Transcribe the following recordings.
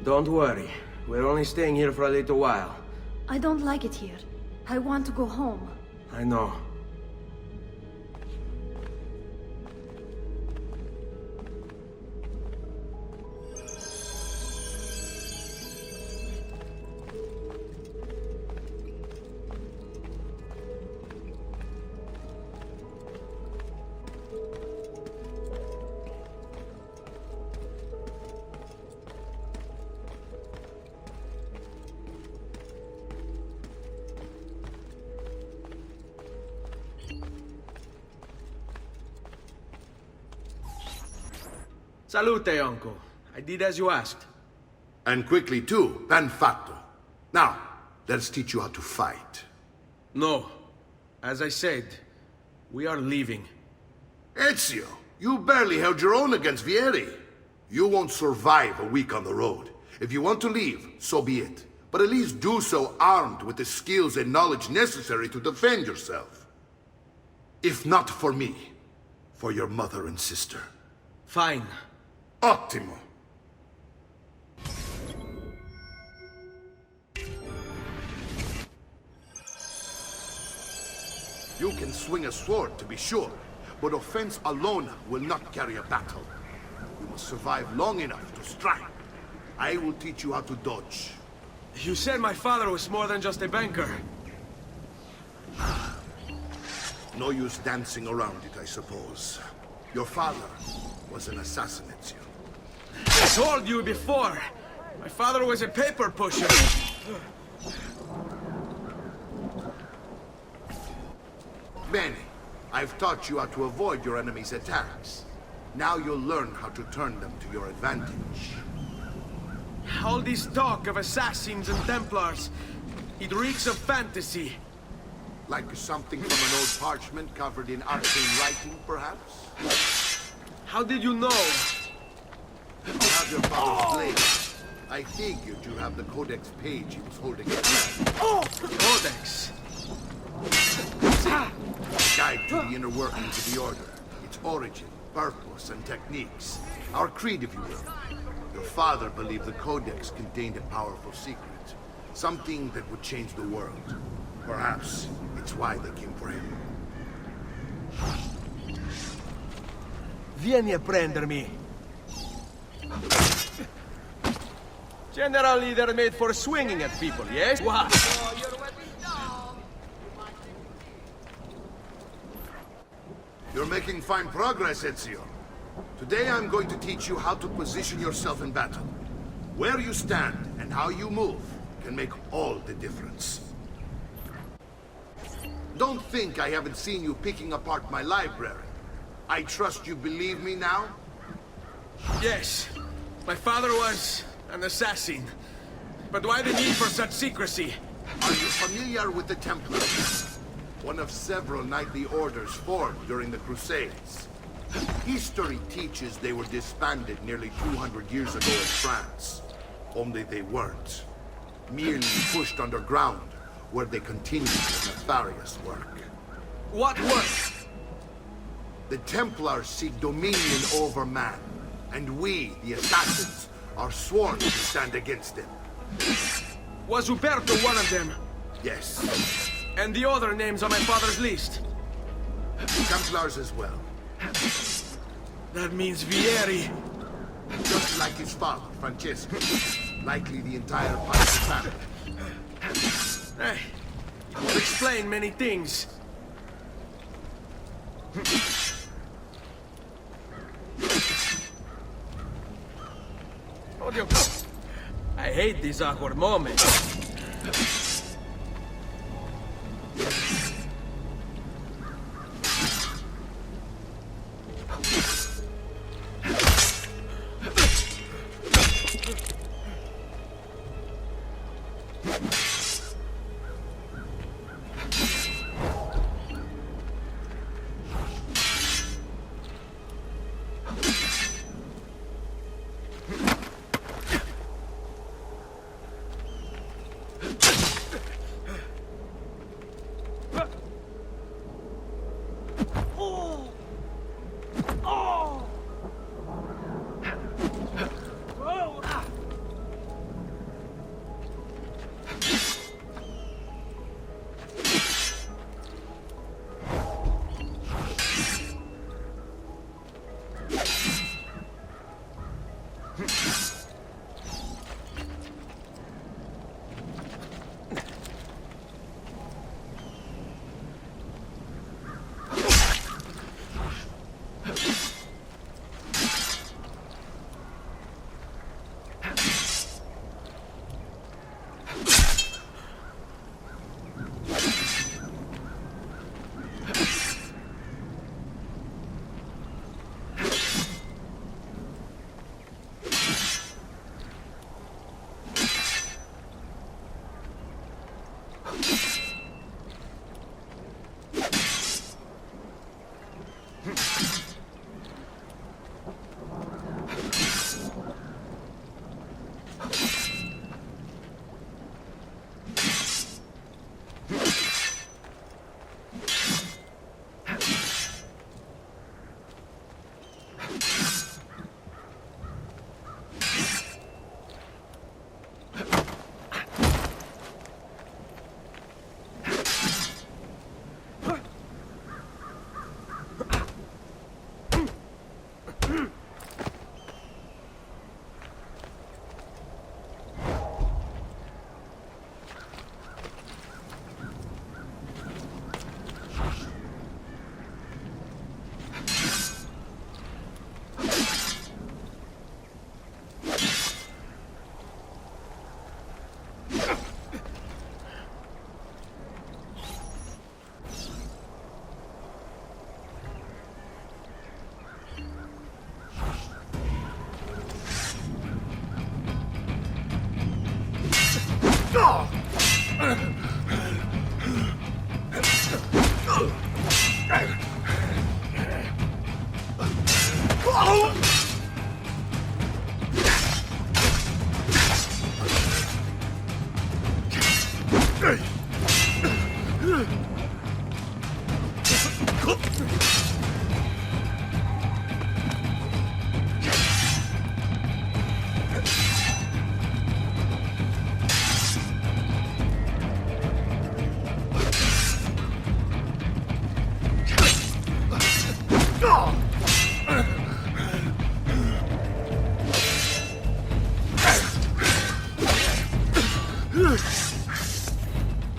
Don't worry. We're only staying here for a little while. I don't like it here. I want to go home. I know. Salute, uncle. I did as you asked. And quickly too, ben fatto. Now, let's teach you how to fight. No. As I said, we are leaving. Ezio, you barely held your own against Vieri. You won't survive a week on the road. If you want to leave, so be it. But at least do so armed with the skills and knowledge necessary to defend yourself. If not for me, for your mother and sister. Fine. Ottimo. You can swing a sword, to be sure, but offense alone will not carry a battle. You must survive long enough to strike. I will teach you how to dodge. You said my father was more than just a banker. No use dancing around it, I suppose. Your father was an assassin, Ezio. I told you before. My father was a paper pusher. Bene, I've taught you how to avoid your enemy's attacks. Now you'll learn how to turn them to your advantage. All this talk of assassins and Templars, it reeks of fantasy. Like something from an old parchment covered in arcane writing, perhaps? How did you know? You have your father's blade. I figured you have the Codex page he was holding up. Codex? A guide to the inner workings of the Order. Its origin, purpose, and techniques. Our creed, if you will. Your father believed the Codex contained a powerful secret. Something that would change the world. Perhaps it's why they came for him. Vieni a prendermi. Generally, they're made for swinging at people, yes? What? You're making fine progress, Ezio. Today I'm going to teach you how to position yourself in battle. Where you stand and how you move can make all the difference. Don't think I haven't seen you picking apart my library. I trust you believe me now? Yes. My father was an assassin. But why the need for such secrecy? Are you familiar with the Templars? One of several knightly orders formed during the Crusades. History teaches they were disbanded nearly 200 years ago in France. Only they weren't. Merely pushed underground, where they continued their nefarious work. What work? The Templars seek dominion over man, and we, the assassins, are sworn to stand against them. Was Uberto one of them? Yes. And the other names on my father's list? Templars as well. That means Vieri. Just like his father, Francesco. Likely the entire Piper family. Hey, it would explain many things. Oddio. I hate these awkward moments.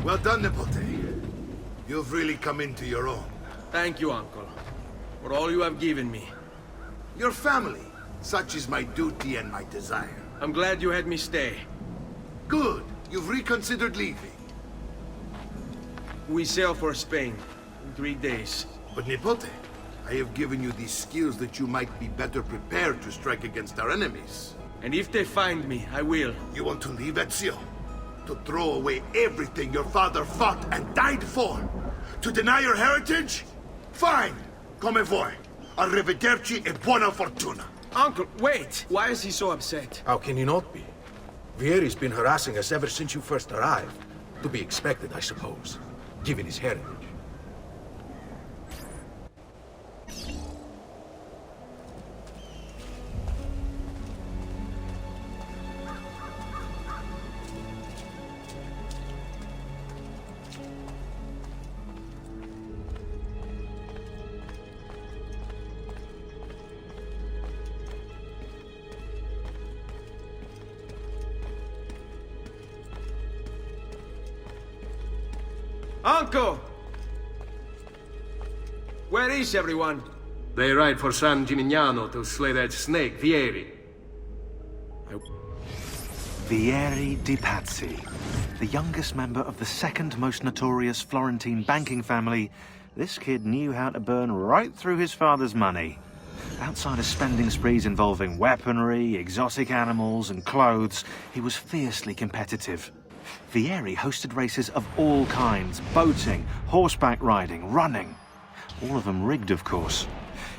Well done, Nipote. You've really come into your own. Thank you, Uncle, for all you have given me. Your family. Such is my duty and my desire. I'm glad you had me stay. Good. You've reconsidered leaving. We sail for Spain in 3 days. But Nipote, I have given you these skills that you might be better prepared to strike against our enemies. And if they find me, I will. You want to leave, Ezio? To throw away everything your father fought and died for? To deny your heritage? Fine! Come voi. Arrivederci e buona fortuna. Uncle, wait! Why is he so upset? How can he not be? Vieri's been harassing us ever since you first arrived. To be expected, I suppose, given his heritage. Uncle! Where is everyone? They ride for San Gimignano to slay that snake, Vieri. Vieri di Pazzi, the youngest member of the second most notorious Florentine banking family, this kid knew how to burn right through his father's money. Outside of spending sprees involving weaponry, exotic animals, and clothes, he was fiercely competitive. Vieri hosted races of all kinds, boating, horseback riding, running. All of them rigged, of course.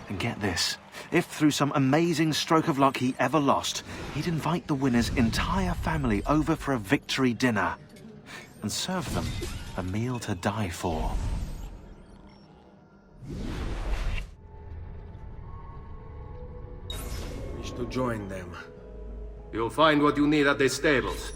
And get this, if through some amazing stroke of luck he ever lost, he'd invite the winner's entire family over for a victory dinner and serve them a meal to die for. Wish to join them. You'll find what you need at the stables.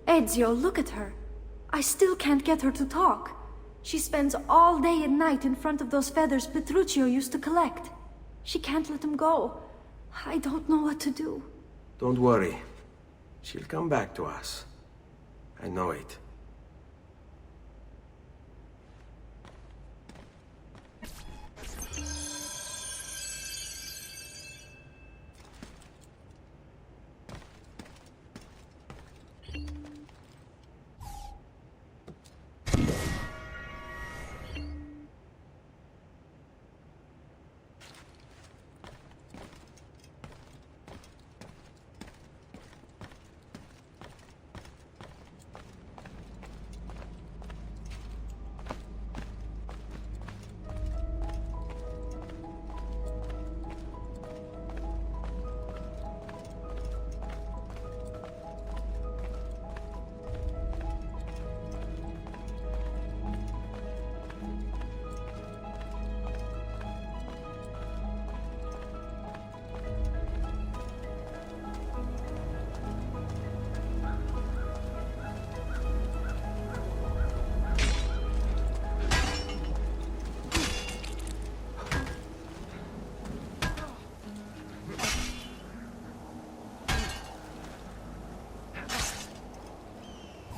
Ezio, look at her. I still can't get her to talk. She spends all day and night in front of those feathers Petruchio used to collect. She can't let them go. I don't know what to do. Don't worry. She'll come back to us. I know it.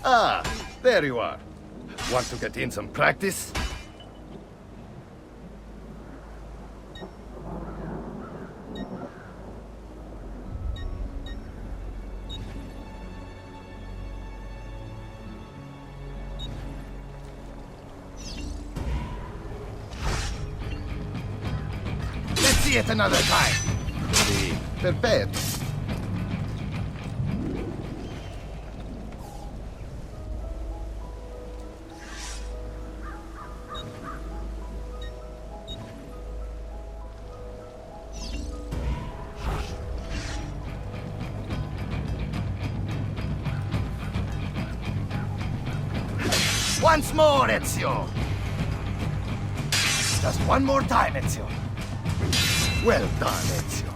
Ah, there you are. Want to get in some practice? Let's see it another time. Sí, perfetto. Once more, Ezio! Just one more time, Ezio. Well done, Ezio.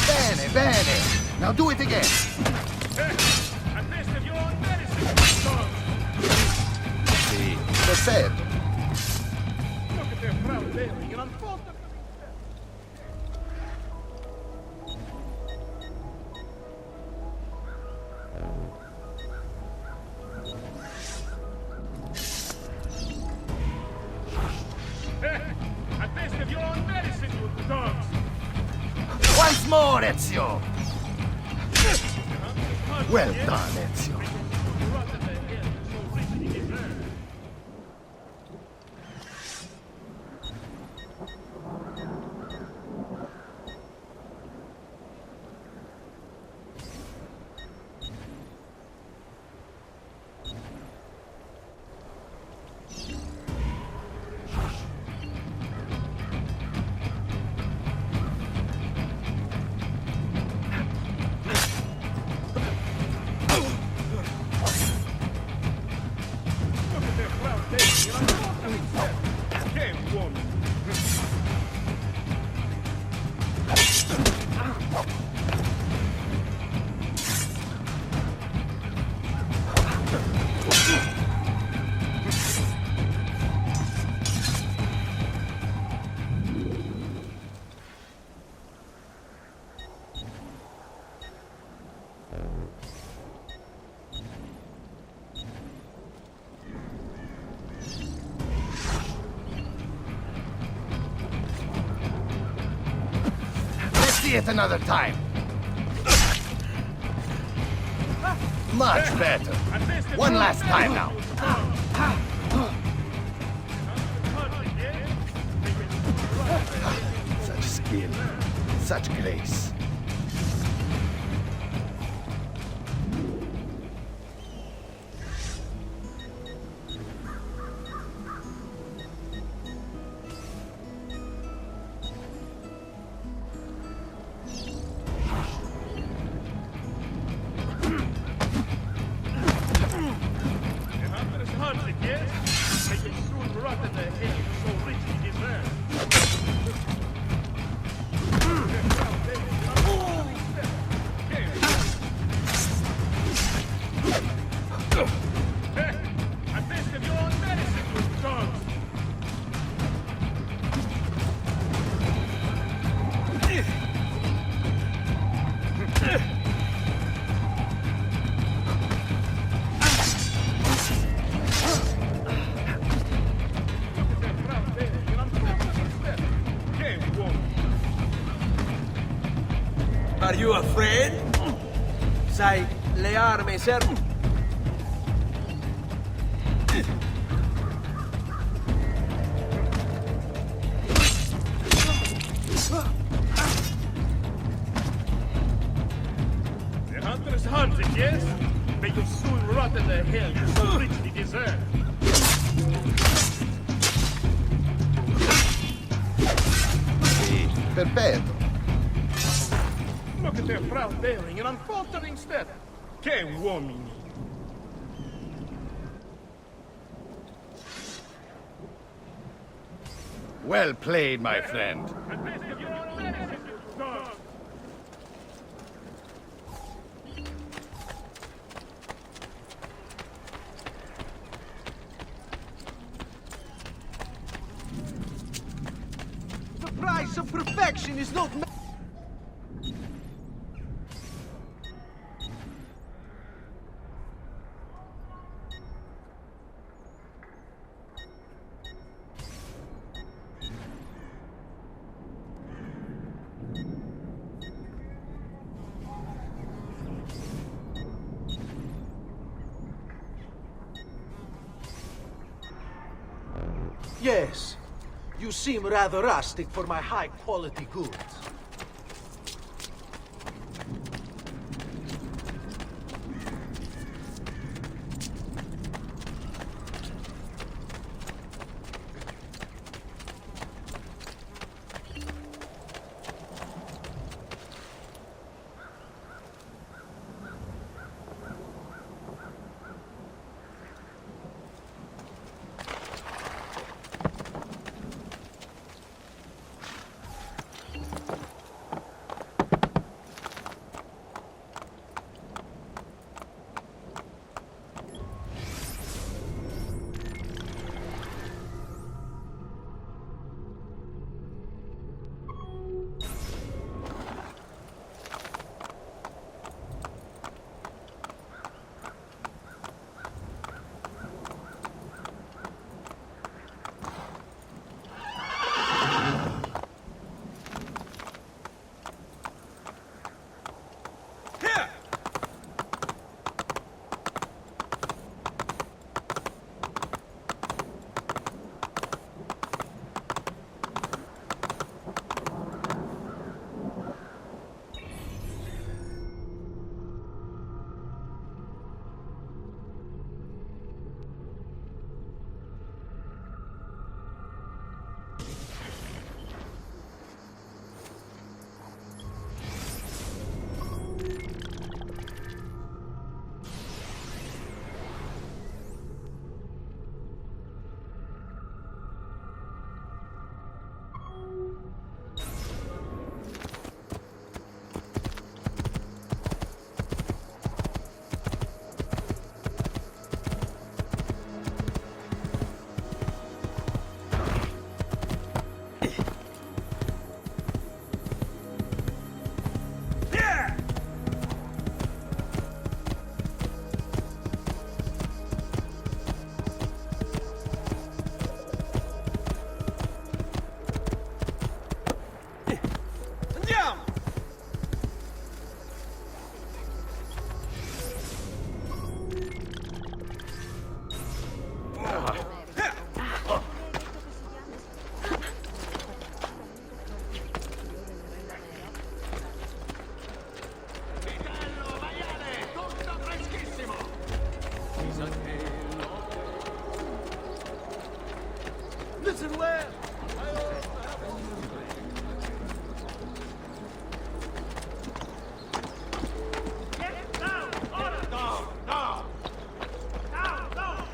Bene, bene. Now do it again. Sì, perfetto. Once more, Ezio! Well done, Ezio. Let's see it another time. Much better. One last time now. Such skill. Such grace. Are you afraid? Sai, le armi servono. The hunter's hunting, yes? May you soon rot in the hell you so richly deserve. Sì, perfetto. Look at their proud bearing and unfaltering step. Che uomini! Well played, my friend. The price of perfection is not... Yes, you seem rather rustic for my high-quality goods. Listen well. Get down! Order! Down! Down! Down! Down!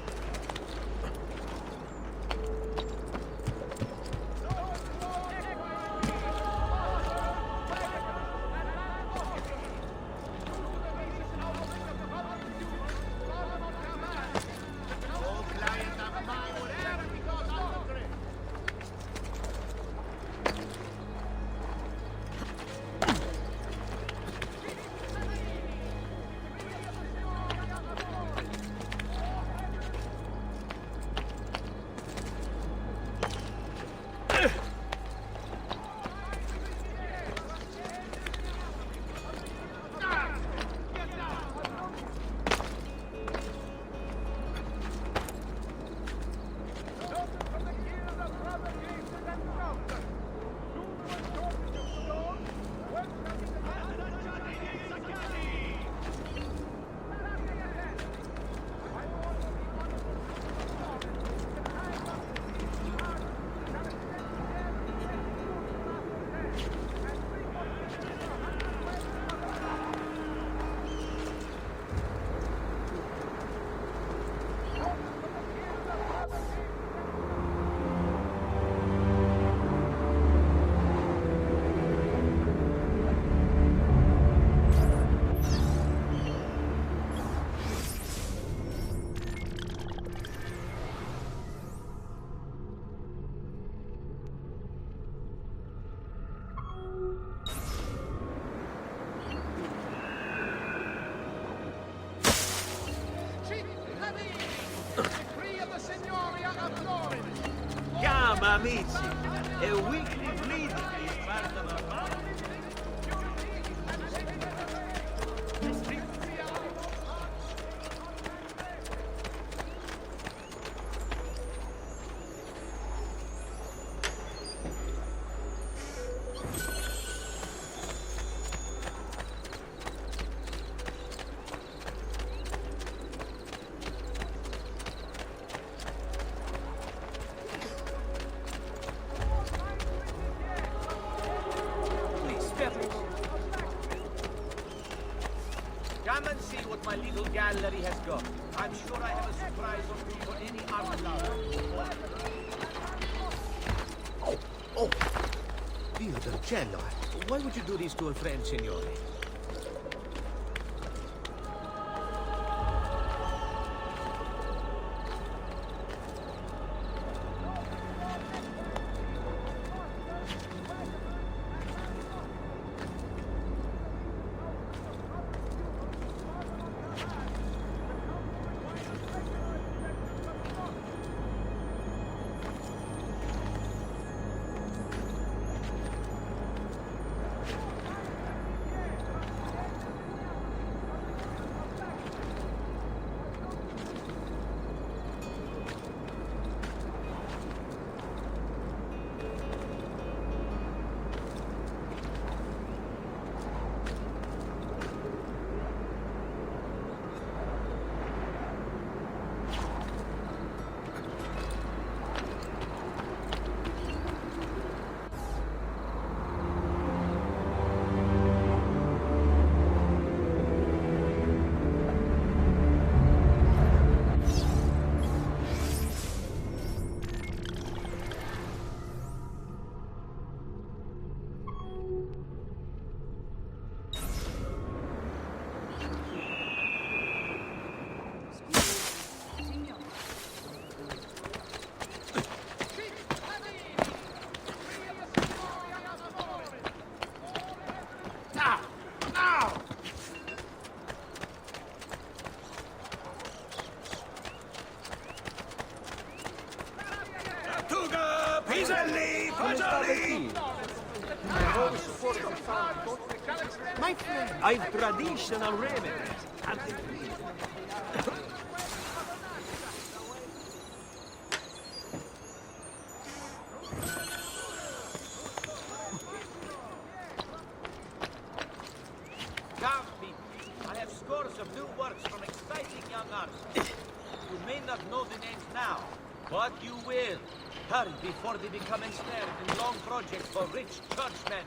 amici. A weekly bleeding is part of our life. Come and see what my little gallery has got. I'm sure I have a surprise or two for any art lover. Oh! Dio del cielo! Why would you do this to a friend, signore? My friend, I've traditional remedies. Come, people. I have scores of new works from exciting young artists. You may not know the names now, but you will. Hurry before they become ensnared in long projects for rich churchmen.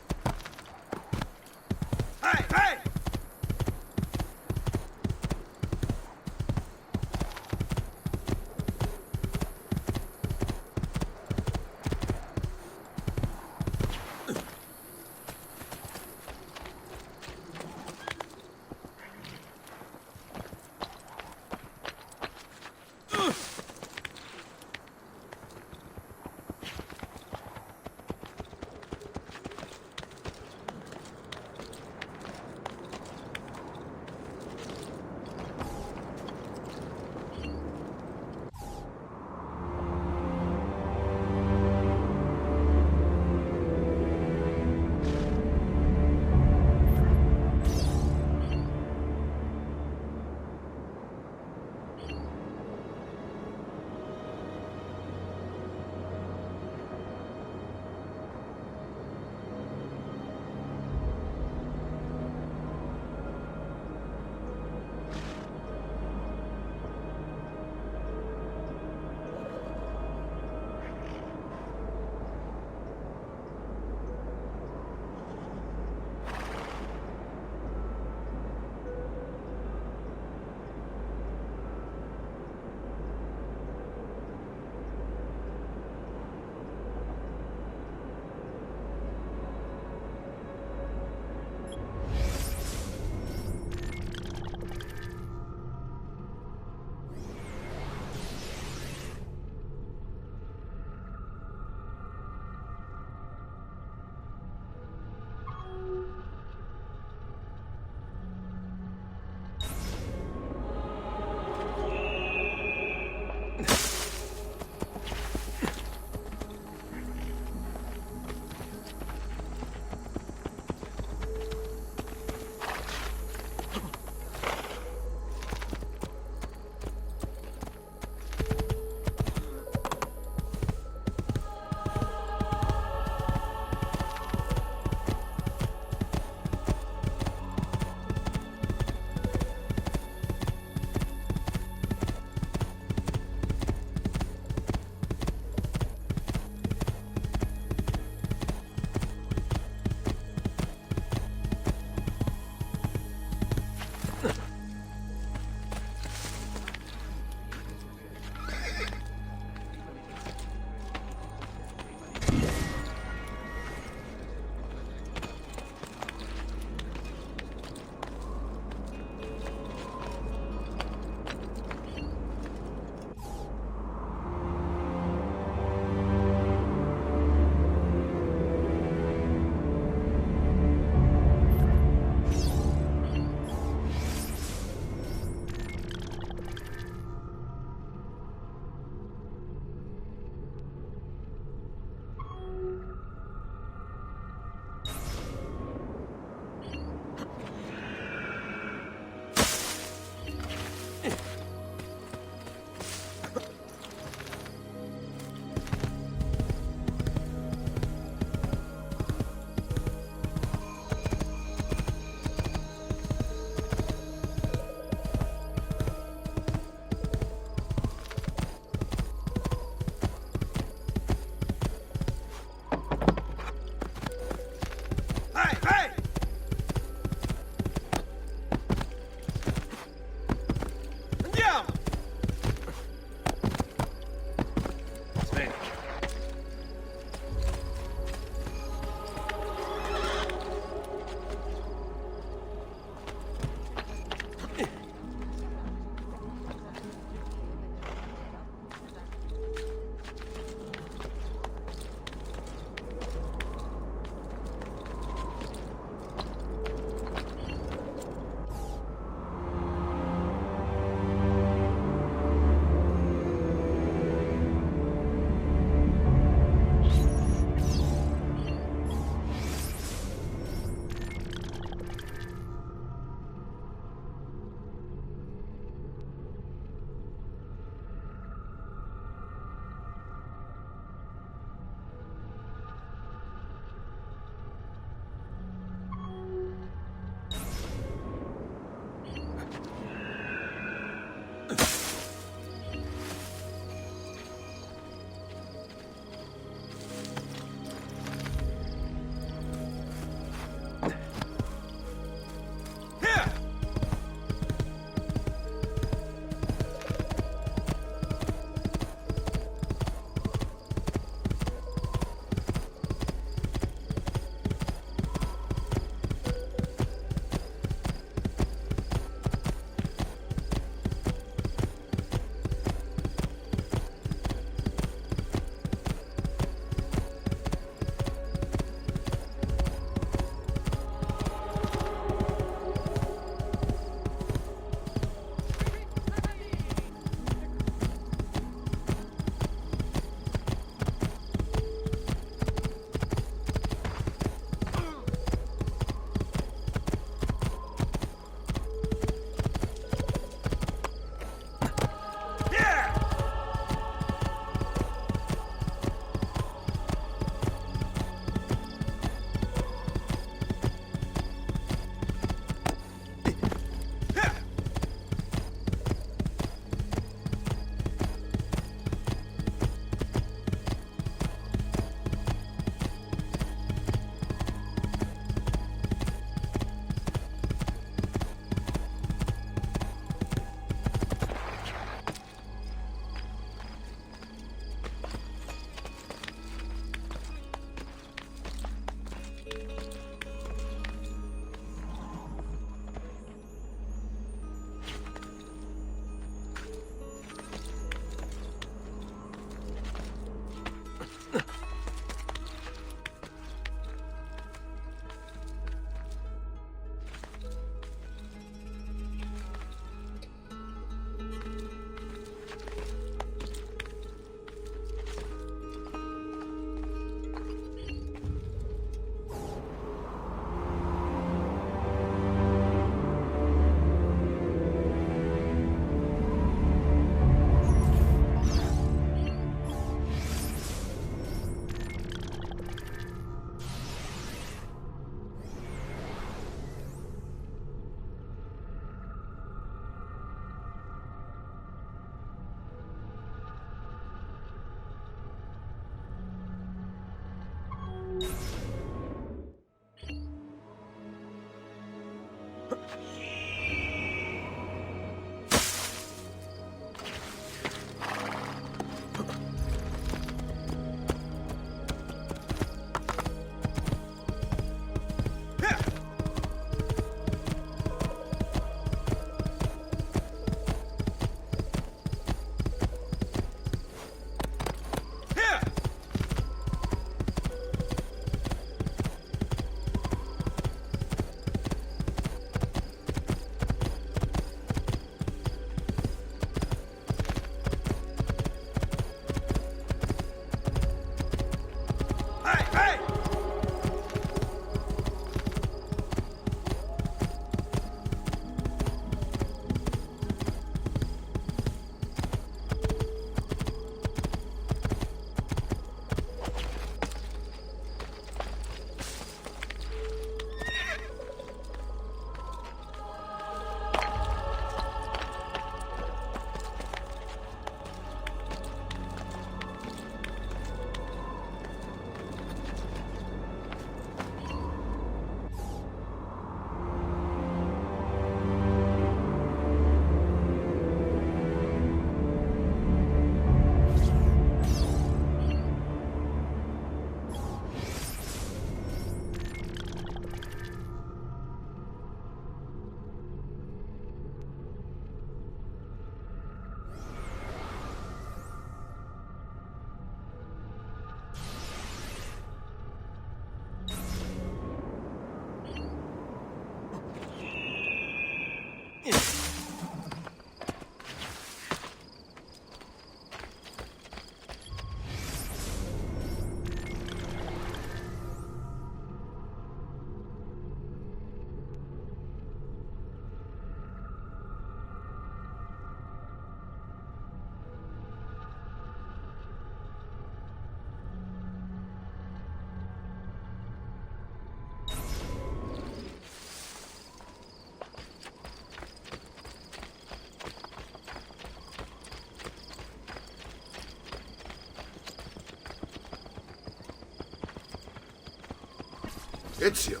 Ezio,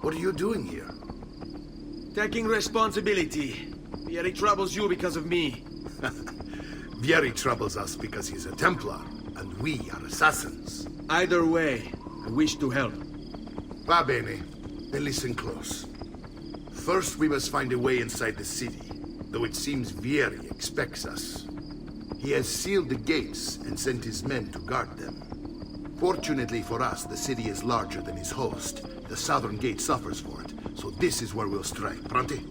what are you doing here? Taking responsibility. Vieri troubles you because of me. Vieri troubles us because he's a Templar, and we are assassins. Either way, I wish to help. Va bene. Then listen close. First, we must find a way inside the city, though it seems Vieri expects us. He has sealed the gates and sent his men to guard them. Fortunately for us, the city is larger than his host. The southern gate suffers for it, so this is where we'll strike. Pronti?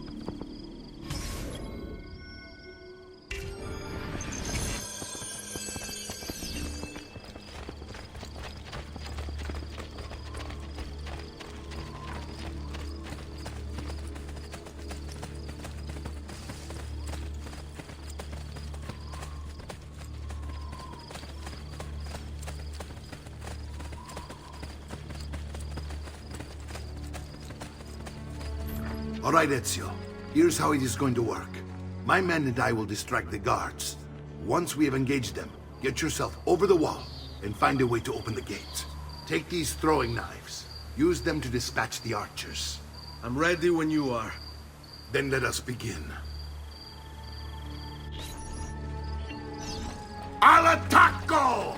All right, Ezio. Here's how it is going to work. My men and I will distract the guards. Once we have engaged them, get yourself over the wall and find a way to open the gate. Take these throwing knives. Use them to dispatch the archers. I'm ready when you are. Then let us begin. Al attacco!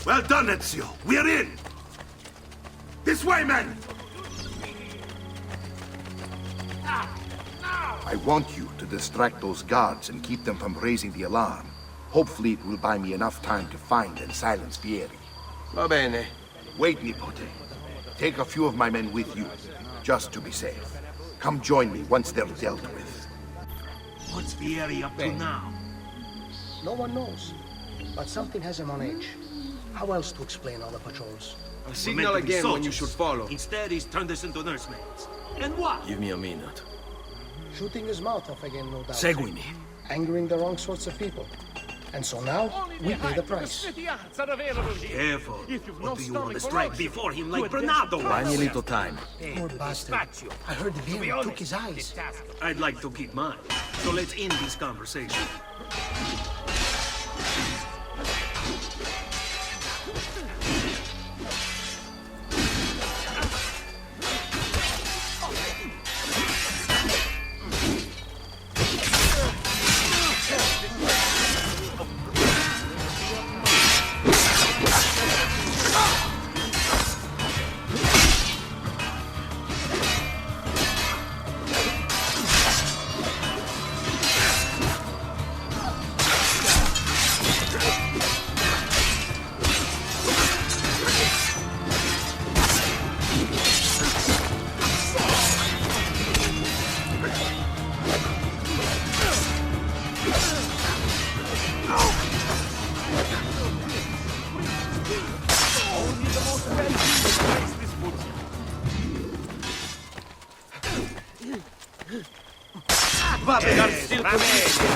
Well done, Ezio. We're in! This way, men! I want you to distract those guards and keep them from raising the alarm. Hopefully it will buy me enough time to find and silence Vieri. Va bene. Wait, Nipote. Take a few of my men with you, just to be safe. Come join me once they're dealt with. What's Vieri up to now? No one knows, but something has him on edge. How else to explain all the patrols? I'll signal again when you should follow. Instead, he's turned us into nursemaids. And what? Give me a minute. Shooting his mouth off again, no doubt. Seguimi. Angering the wrong sorts of people. And so now, we pay the price. Careful. What do you want to strike before him like Bernardo? Buy me a little time. Poor bastard. I heard the Vieri took his eyes. I'd like to keep mine. So let's end this conversation.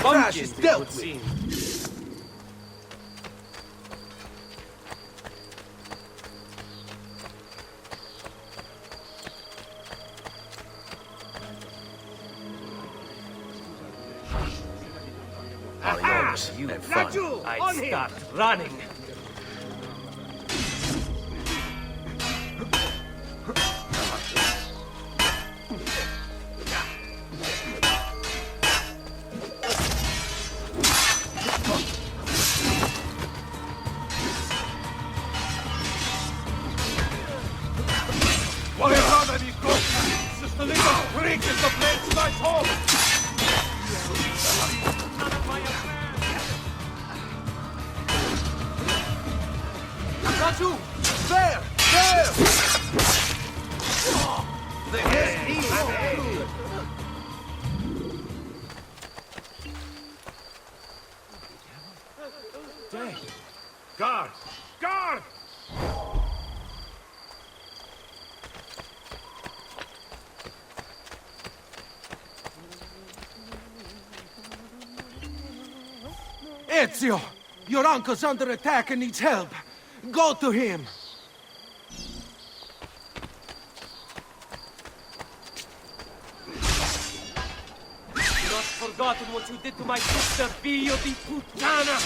Crash is dealt with. All yours. Have fun. I stopped running. Just a little creak as the blade slides home. Got you! There! There! Dang. Guard! Guard! Ezio! Your uncle's under attack and needs help. Go to him! You've not forgotten what you did to my sister, Figlio di Puttana!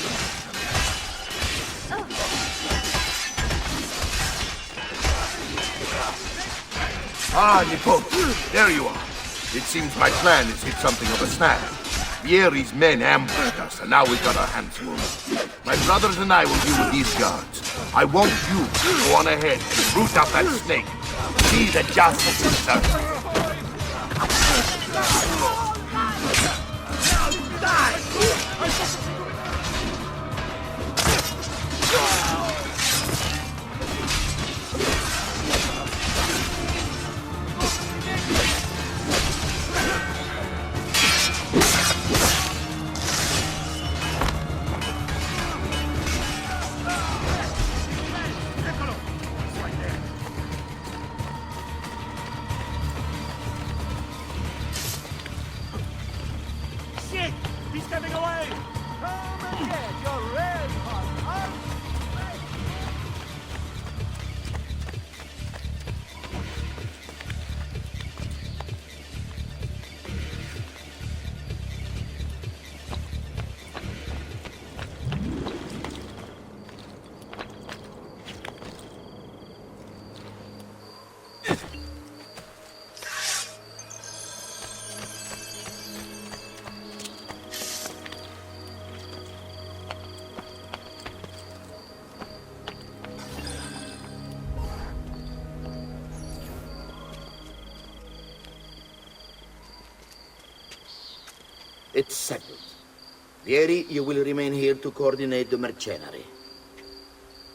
Ah, Nipote, there you are. It seems my plan has hit something of a snag. Vieri's men ambushed us, and now we've got our hands full. My brothers and I will deal with these guards. I want you to go on ahead and root out that snake. See that justice is served. Shit! He's getting away! It's settled. Vieri, you will remain here to coordinate the mercenary.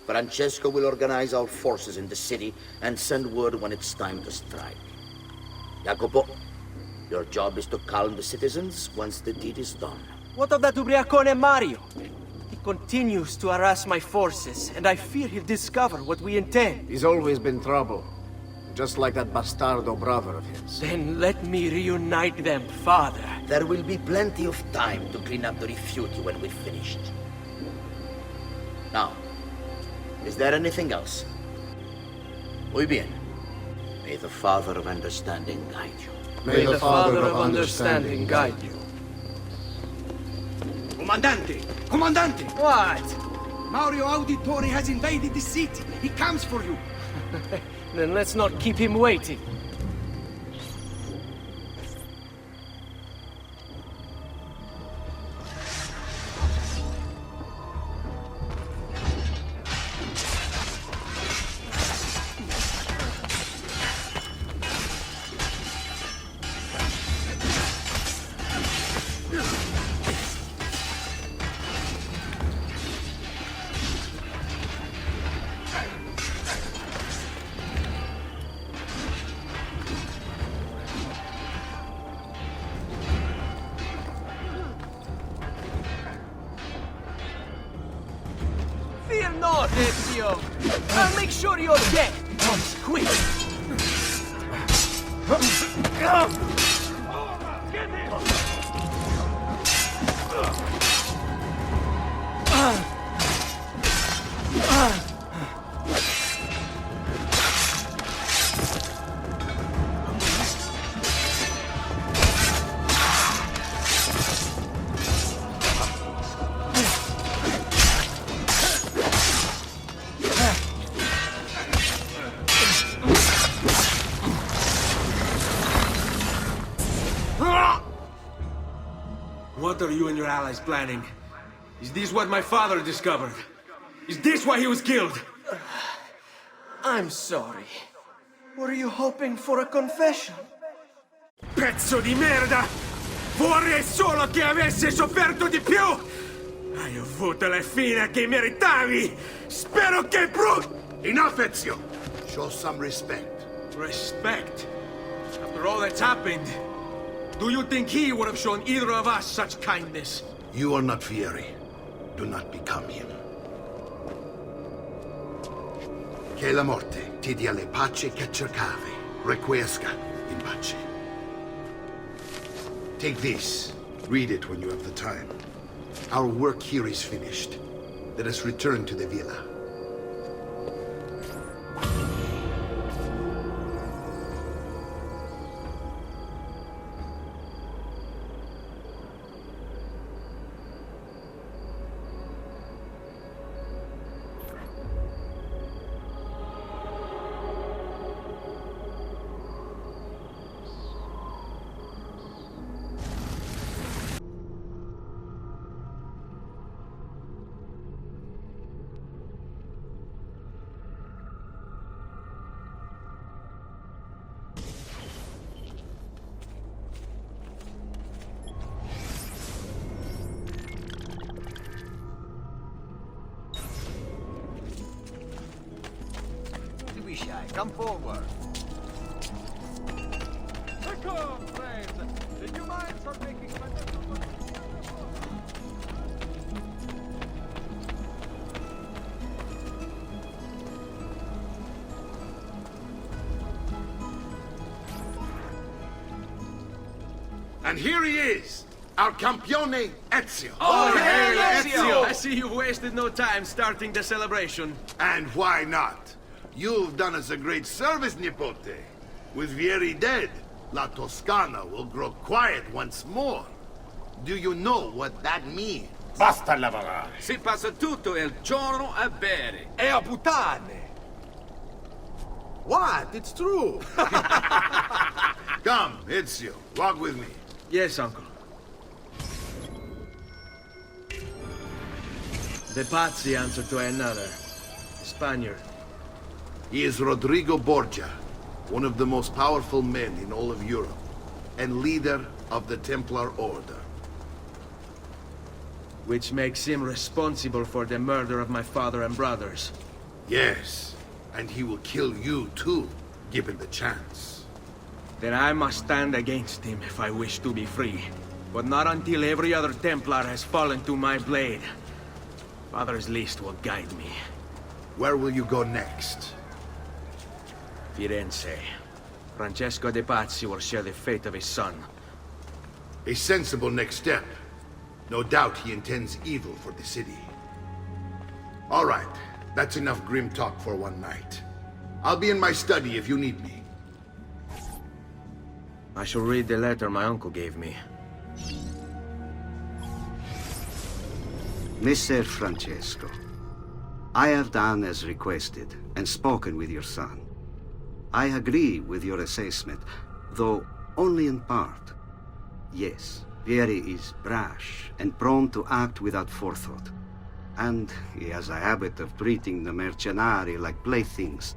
Francesco will organize our forces in the city and send word when it's time to strike. Jacopo, your job is to calm the citizens once the deed is done. What of that ubriacone Mario? He continues to harass my forces, and I fear he'll discover what we intend. He's always been trouble. Just like that bastardo brother of his. Then let me reunite them, father. There will be plenty of time to clean up the rifiuti when we're finished. Now, is there anything else? Muy bien. May the Father of Understanding guide you. May the Father of Understanding guide you. Comandante! Comandante! What? Mario Auditore has invaded the city. He comes for you. Then let's not keep him waiting. Fear not, Ezio! I'll make sure your death comes quick! What are you and your allies planning? Is this what my father discovered? Is this why he was killed? I'm sorry. Were you hoping for a confession? Pezzo di merda! Vorrei solo che avesse sofferto di più! Hai avuto la fine che meritavi! Spero che Enough, Ezio! Show some respect. Respect? After all that's happened, do you think he would have shown either of us such kindness? You are not Fieri. Do not become him. Che la morte ti dia le pace che cercavi. Requiesca in pace. Take this. Read it when you have the time. Our work here is finished. Let us return to the villa. Come forward. Come, friends! Did you mind for making my... And here he is, our campione Ezio. Oh, hey, Ezio! I see you wasted no time starting the celebration. And why not? You've done us a great service, Nipote. With Vieri dead, La Toscana will grow quiet once more. Do you know what that means? Basta lavorare. Si passa tutto il giorno a bere. E a puttane! What? It's true! Come, Ezio, walk with me. Yes, uncle. The Pazzi answer to another. Spaniard. He is Rodrigo Borgia, one of the most powerful men in all of Europe, and leader of the Templar Order. Which makes him responsible for the murder of my father and brothers. Yes, and he will kill you too, given the chance. Then I must stand against him if I wish to be free. But not until every other Templar has fallen to my blade. Father's list will guide me. Where will you go next? Firenze. Francesco de Pazzi will share the fate of his son. A sensible next step. No doubt he intends evil for the city. All right, that's enough grim talk for one night. I'll be in my study if you need me. I shall read the letter my uncle gave me. Messer Francesco, I have done as requested and spoken with your son. I agree with your assessment, though only in part. Yes, Vieri is brash and prone to act without forethought. And he has a habit of treating the mercenari like playthings.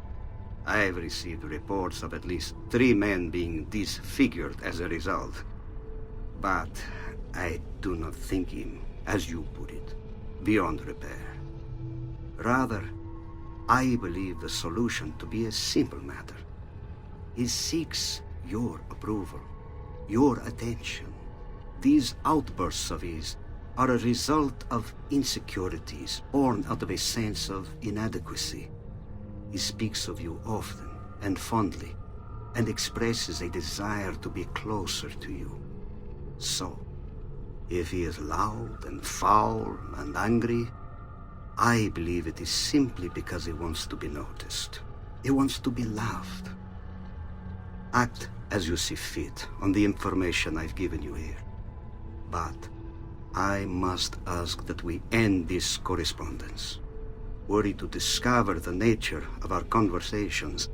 I have received reports of at least 3 men being disfigured as a result. But I do not think him, as you put it, beyond repair. Rather, I believe the solution to be a simple matter. He seeks your approval, your attention. These outbursts of his are a result of insecurities born out of a sense of inadequacy. He speaks of you often and fondly, and expresses a desire to be closer to you. So, if he is loud and foul and angry, I believe it is simply because he wants to be noticed. He wants to be loved. Act as you see fit on the information I've given you here. But I must ask that we end this correspondence. Were he to discover the nature of our conversations,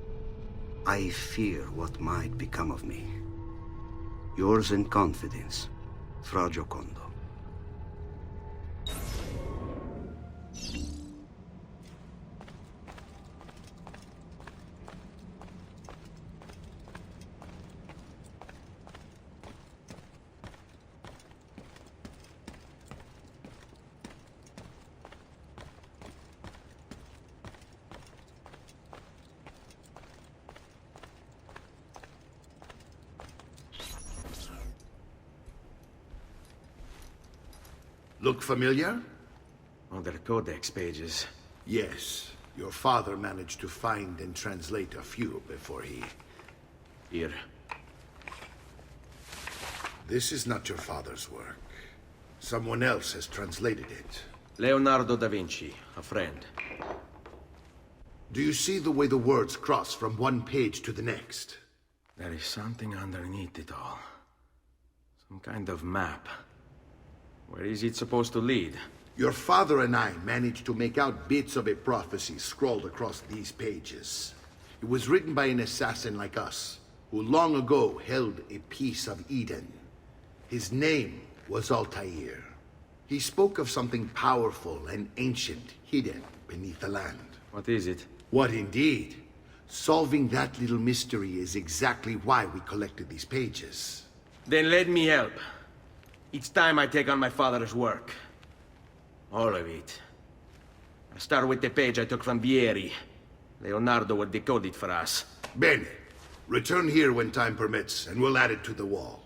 I fear what might become of me. Yours in confidence, Fra Giocondo. Look familiar? Other codex pages. Yes. Your father managed to find and translate a few before he... Here. This is not your father's work. Someone else has translated it. Leonardo da Vinci, a friend. Do you see the way the words cross from one page to the next? There is something underneath it all. Some kind of map. Where is it supposed to lead? Your father and I managed to make out bits of a prophecy scrawled across these pages. It was written by an assassin like us, who long ago held a piece of Eden. His name was Altair. He spoke of something powerful and ancient hidden beneath the land. What is it? What indeed? Solving that little mystery is exactly why we collected these pages. Then let me help. It's time I take on my father's work. All of it. I'll start with the page I took from Vieri. Leonardo will decode it for us. Bene. Return here when time permits, and we'll add it to the wall.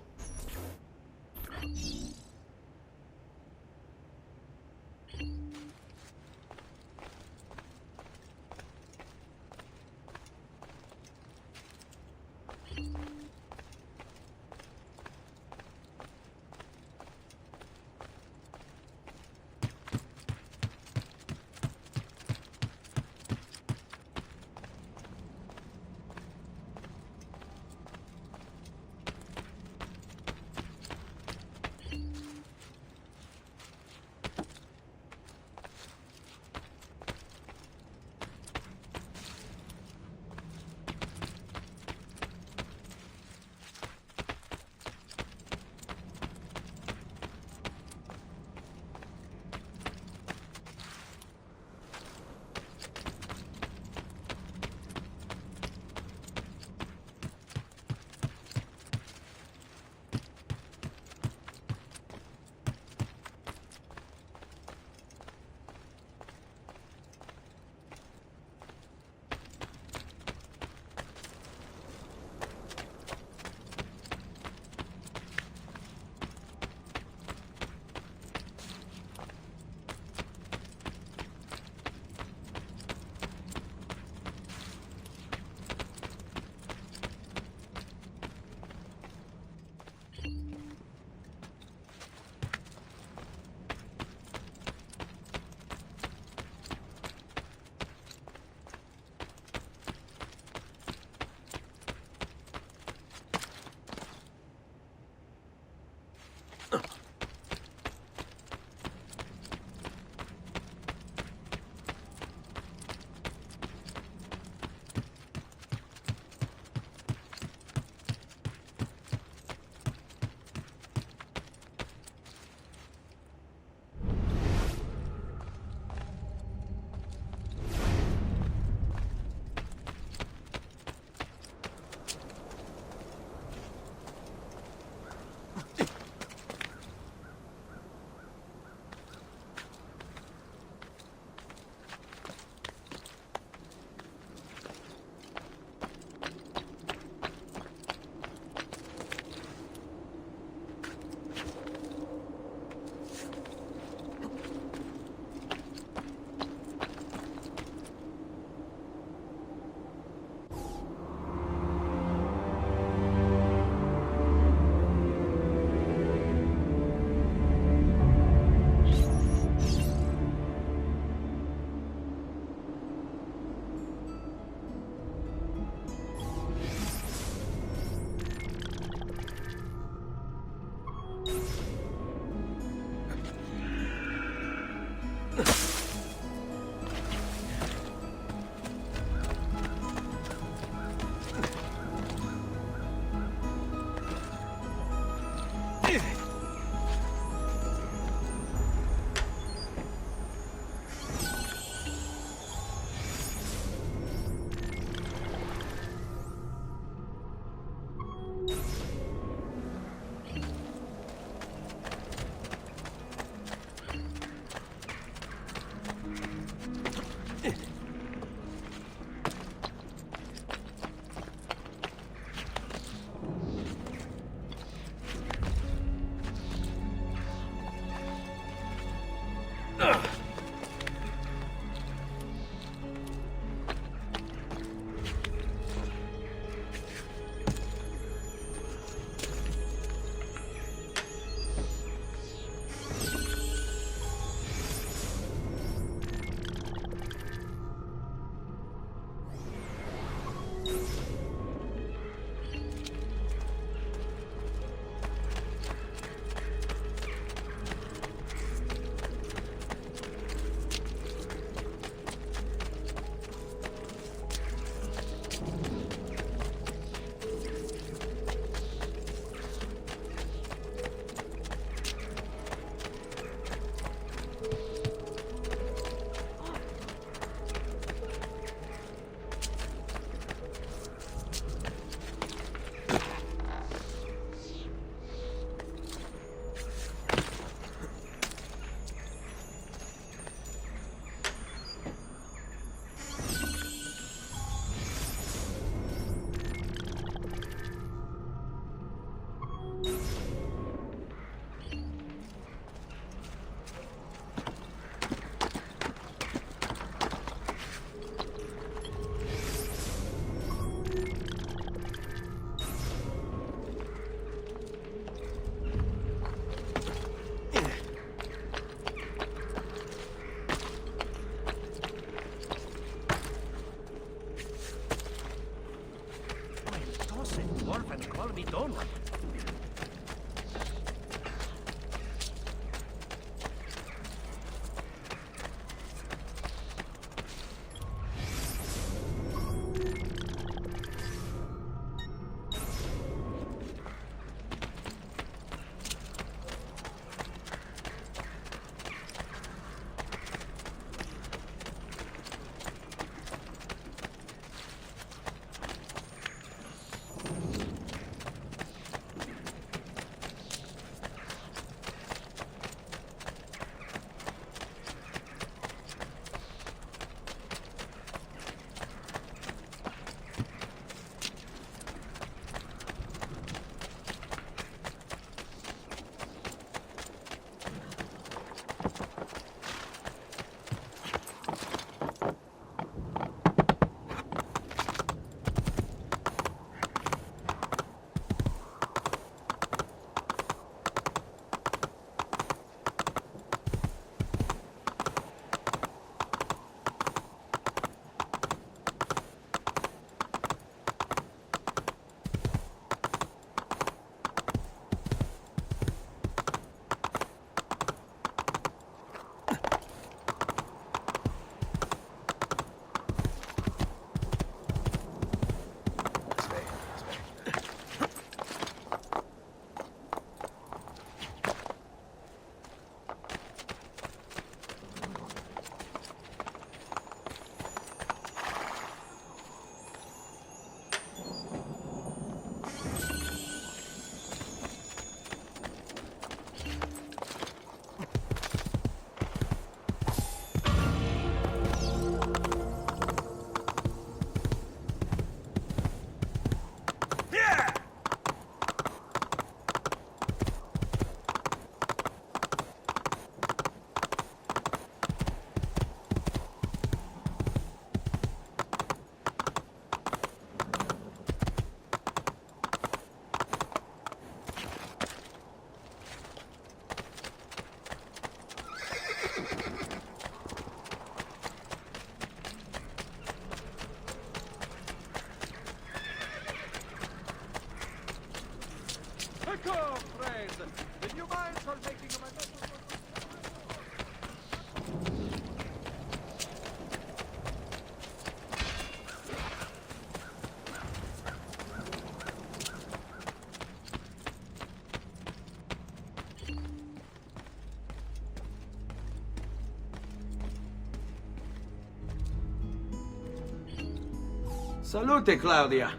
Salute, Claudia.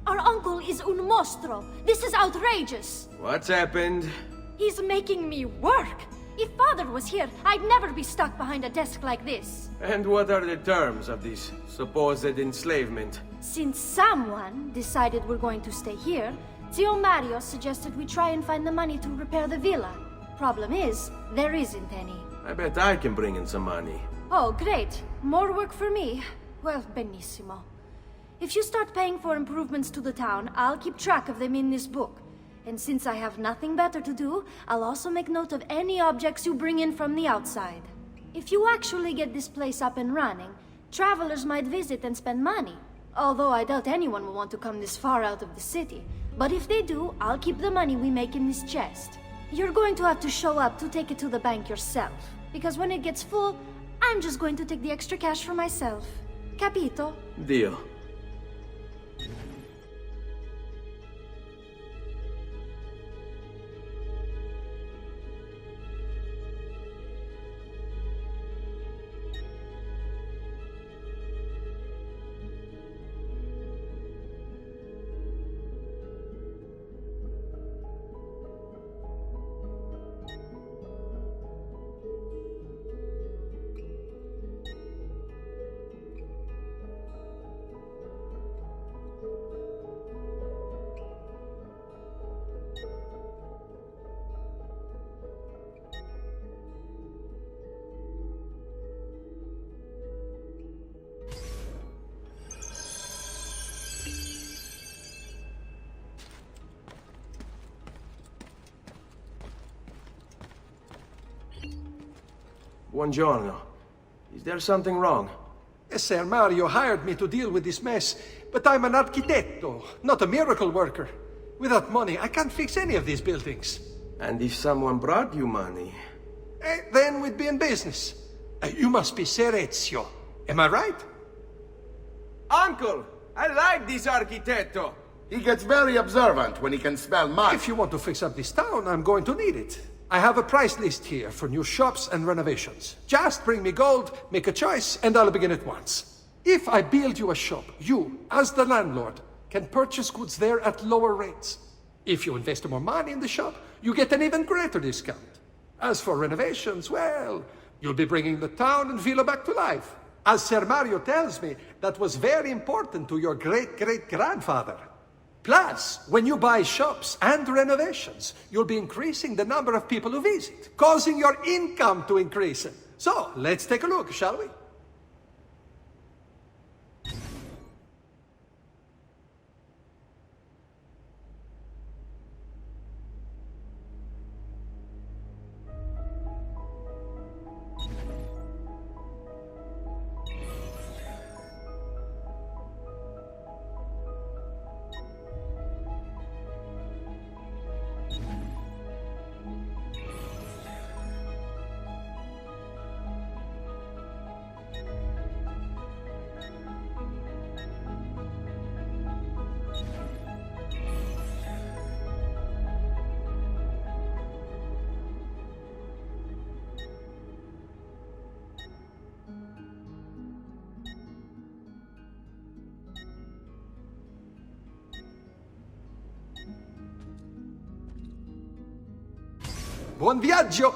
Our uncle is un mostro. This is outrageous. What's happened? He's making me work. If Father was here, I'd never be stuck behind a desk like this. And what are the terms of this supposed enslavement? Since someone decided we're going to stay here, Zio Mario suggested we try and find the money to repair the villa. Problem is, there isn't any. I bet I can bring in some money. Oh, great. More work for me. Well, benissimo. If you start paying for improvements to the town, I'll keep track of them in this book. And since I have nothing better to do, I'll also make note of any objects you bring in from the outside. If you actually get this place up and running, travelers might visit and spend money. Although I doubt anyone will want to come this far out of the city. But if they do, I'll keep the money we make in this chest. You're going to have to show up to take it to the bank yourself. Because when it gets full, I'm just going to take the extra cash for myself. Capito? Deal. Buongiorno. Is there something wrong? Ser Mario hired me to deal with this mess, but I'm an architetto, not a miracle worker. Without money, I can't fix any of these buildings. And if someone brought you money? Then we'd be in business. You must be Ser Ezio. Am I right? Uncle! I like this architetto! He gets very observant when he can smell mud. If you want to fix up this town, I'm going to need it. I have a price list here for new shops and renovations. Just bring me gold, make a choice, and I'll begin at once. If I build you a shop, you, as the landlord, can purchase goods there at lower rates. If you invest more money in the shop, you get an even greater discount. As for renovations, well, you'll be bringing the town and villa back to life. As Ser Mario tells me, that was very important to your great-great-grandfather. Plus, when you buy shops and renovations, you'll be increasing the number of people who visit, causing your income to increase. So, let's take a look, shall we? Buon viaggio!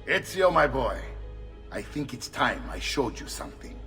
Ezio, my boy, I think it's time I showed you something.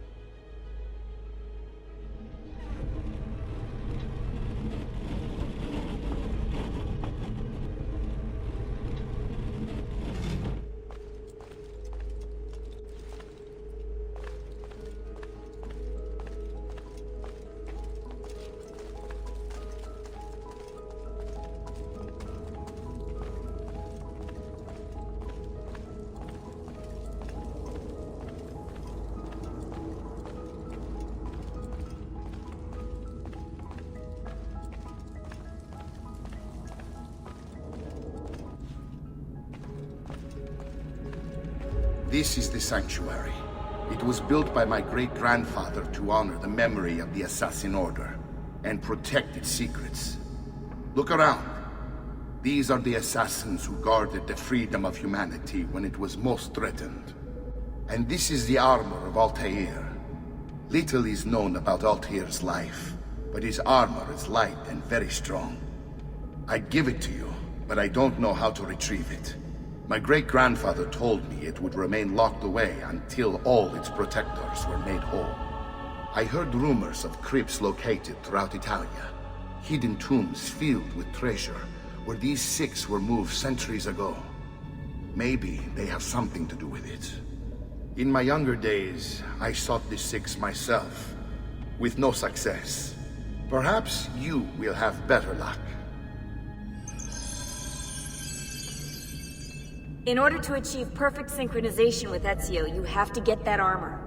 This is the sanctuary. It was built by my great-grandfather to honor the memory of the Assassin Order and protect its secrets. Look around. These are the assassins who guarded the freedom of humanity when it was most threatened. And this is the armor of Altair. Little is known about Altair's life, but his armor is light and very strong. I'd give it to you, but I don't know how to retrieve it. My great-grandfather told me it would remain locked away until all its protectors were made whole. I heard rumors of crypts located throughout Italia, hidden tombs filled with treasure, where these six were moved centuries ago. Maybe they have something to do with it. In my younger days, I sought the six myself, with no success. Perhaps you will have better luck. In order to achieve perfect synchronization with Ezio, you have to get that armor.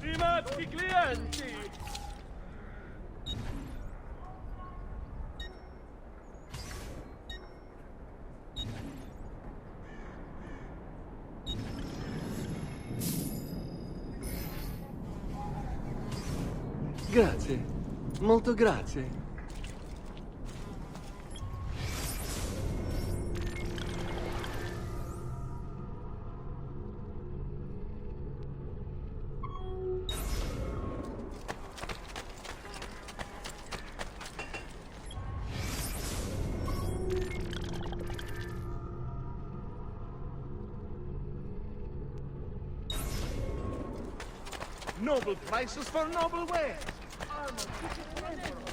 Stimati clienti! Grazie, molto grazie. Noble prices for noble wares! Armor,